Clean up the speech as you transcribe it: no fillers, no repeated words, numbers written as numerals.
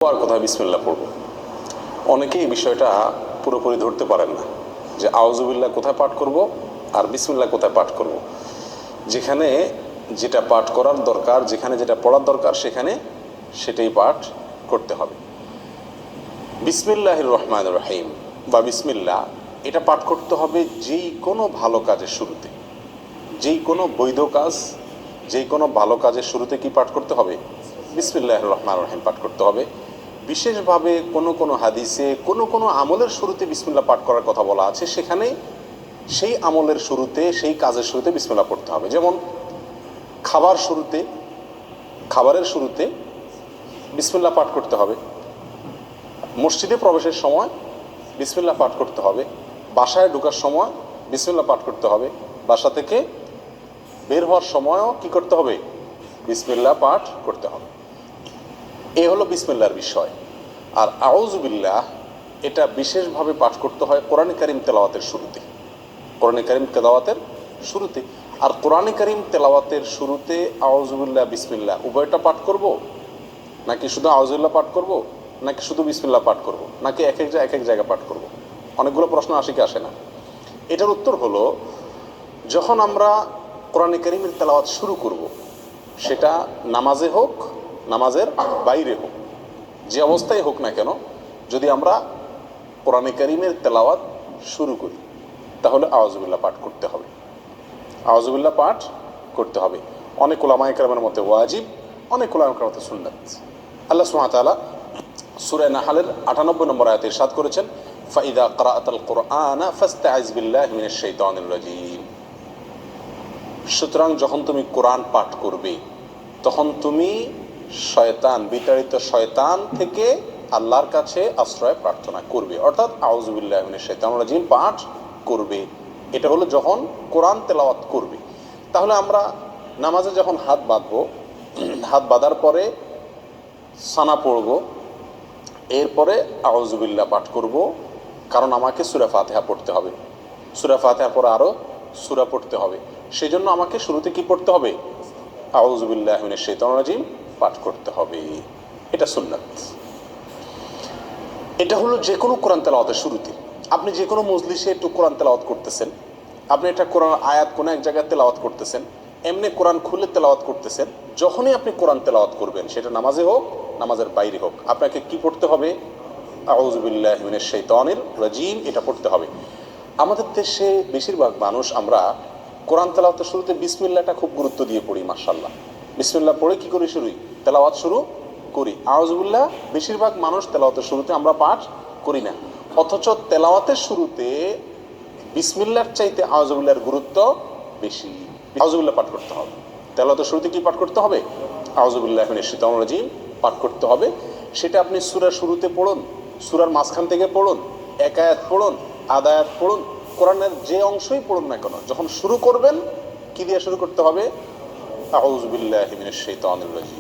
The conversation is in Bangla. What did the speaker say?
আর কোথায় বিসমিল্লাহ পড়ব। অনেকেই এই বিষয়টা পুরোপুরি ধরতে পারেন না যে আউযুবিল্লাহ কোথায় পাঠ করব আর বিসমিল্লাহ কোথায় পাঠ করব। যেখানে যেটা পাঠ করার দরকার, যেখানে যেটা পড়ার দরকার সেখানে সেটাই পাঠ করতে হবে। বিসমিল্লাহির রহমানির রহিম বা বিসমিল্লাহ এটা পাঠ করতে হবে যেই কোনো ভালো কাজের শুরুতে, যেই কোনো বৈধ কাজ, যেই কোনো ভালো কাজের শুরুতে কি পাঠ করতে হবে? বিসমিল্লাহির রহমানির রহিম পাঠ করতে হবে। বিশেষভাবে কোনো কোনো হাদিসে কোনো কোনো আমলের শুরুতে বিসমিল্লাহ পাঠ করার কথা বলা আছে, সেখানে সেই আমলের শুরুতে, সেই কাজের শুরুতে বিসমিল্লাহ পড়তে হবে। যেমন খাবারের শুরুতে বিসমিল্লাহ পাঠ করতে হবে, মসজিদে প্রবেশের সময় বিসমিল্লাহ পাঠ করতে হবে, বাসায় ঢোকার সময় বিসমিল্লাহ পাঠ করতে হবে, বাসা থেকে বের হওয়ার সময়ও কি করতে হবে? বিসমিল্লাহ পাঠ করতে হবে। এ হলো বিসমিল্লাহর বিষয়। আর আউযুবিল্লাহ এটা বিশেষভাবে পাঠ করতে হয় কোরআন কারীম তেলাওয়াতের শুরুতে, কোরআন কারীম তেলাওয়াতের শুরুতে। আর কোরআন কারীম তেলাওয়াতের শুরুতে আউযুবিল্লাহ বিসমিল্লাহ উভয়টা পাঠ করব, নাকি শুধু আউযুবিল্লাহ পাঠ করব, নাকি শুধু বিসমিল্লাহ পাঠ করব, নাকি এক এক জায়গায় পাঠ করব? অনেকগুলো প্রশ্ন আসে কি আসে না? এটার উত্তর হলো, যখন আমরা কোরআন কারীমের তেলাওয়াত শুরু করব, সেটা নামাজে হোক, নামাজের বাইরে হোক, যে অবস্থায় হোক না কেন, যদি আমরা কোরআন কারীমের তেলাওয়াত শুরু করি তাহলে আউযুবিল্লাহ পাঠ করতে হবে, আউযুবিল্লাহ পাঠ করতে হবে। অনেক উলামায়ে কেরামের মতে ওয়াজিব, অনেক উলামায়ে কেরামের মতে সুন্নাত। আল্লাহ সুবহানাহু ওয়া তাআলা সূরা নাহলের 98 নম্বর আয়াতে ইরশাদ করেছেন, ফাইদা ক্রাআতাল কুরআনা ফাস্তাইজ বিল্লাহি মিনাশ শাইতানির রাজীম। সুতরাং যখন তুমি কোরআন পাঠ করবে তখন তুমি শয়তান, বিতাড়িত শয়তান থেকে আল্লাহর কাছে আশ্রয় প্রার্থনা করবে, অর্থাৎ আউযুবিল্লাহি মিনাশ শাইতানির রাজীম পাঠ করবে। এটা হলো যখন কোরআন তেলাওয়াত করবে। তাহলে আমরা নামাজে যখন হাত বাঁধবো, হাত বাঁধার পরে সানা পড়ব, এরপরে আউযুবিল্লাহ পাঠ করব, কারণ আমাকে সূরা ফাতিহা পড়তে হবে। সূরা ফাতিহার পরে আরও সূরা পড়তে হবে, সেই জন্য আমাকে শুরুতে কি পড়তে হবে? আউযুবিল্লাহি মিনাশ শাইতানির রাজীম পাঠ করতে হবে। এটা সুন্নাত। এটা হলো যে কোনো কোরআন তেলাওয়াতের শুরুতে। আপনি যে কোনো মজলিসে একটু কোরআন তেলাওয়াত করতেছেন, আপনি একটা কোরআন আয়াত কোনো এক জায়গায় তেলাওয়াত করতেছেন, এমনি কোরআন খুলে তেলাওয়াত করতেছেন, যখনই আপনি কোরআন তেলাওয়াত করবেন, সেটা নামাজে হোক, নামাজের বাইরে হোক, আপনাকে কি পড়তে হবে? আউযুবিল্লাহি মিনাশ শাইতানির রাজীম এটা পড়তে হবে। আমাদের দেশে বেশিরভাগ মানুষ আমরা কোরআন তেলাওয়াতের শুরুতে বিসমিল্লাহটা খুব গুরুত্ব দিয়ে পড়ি। মাশাআল্লাহ, বিসমিল্লাহ পড়ে কি করি শুরুই তেলাওয়াত শুরু করি। আউযুবিল্লাহ বেশিরভাগ মানুষ তেলাওয়াতের শুরুতে আমরা পাঠ করি না, অথচ তেলাওয়াতের শুরুতে বিসমিল্লাহর চাইতে আউযুবিল্লাহর গুরুত্ব বেশি। আউযুবিল্লাহ পাঠ করতে হবে। তেলাওয়াতের শুরুতে কি পাঠ করতে হবে? আউযুবিল্লাহি মিনাশ শাইতানির রাজীম পাঠ করতে হবে। সেটা আপনি সূরার শুরুতে পড়ুন, সূরার মাঝখান থেকে পড়ুন, এক আয়াত পড়ুন, আধা আয়াত পড়ুন, কোরআনের যে অংশই পড়ুন না কেন, যখন শুরু করবেন কি দিয়ে শুরু করতে হবে? আউযুবিল্লাহি মিনাশ শাইতানির রাজীম।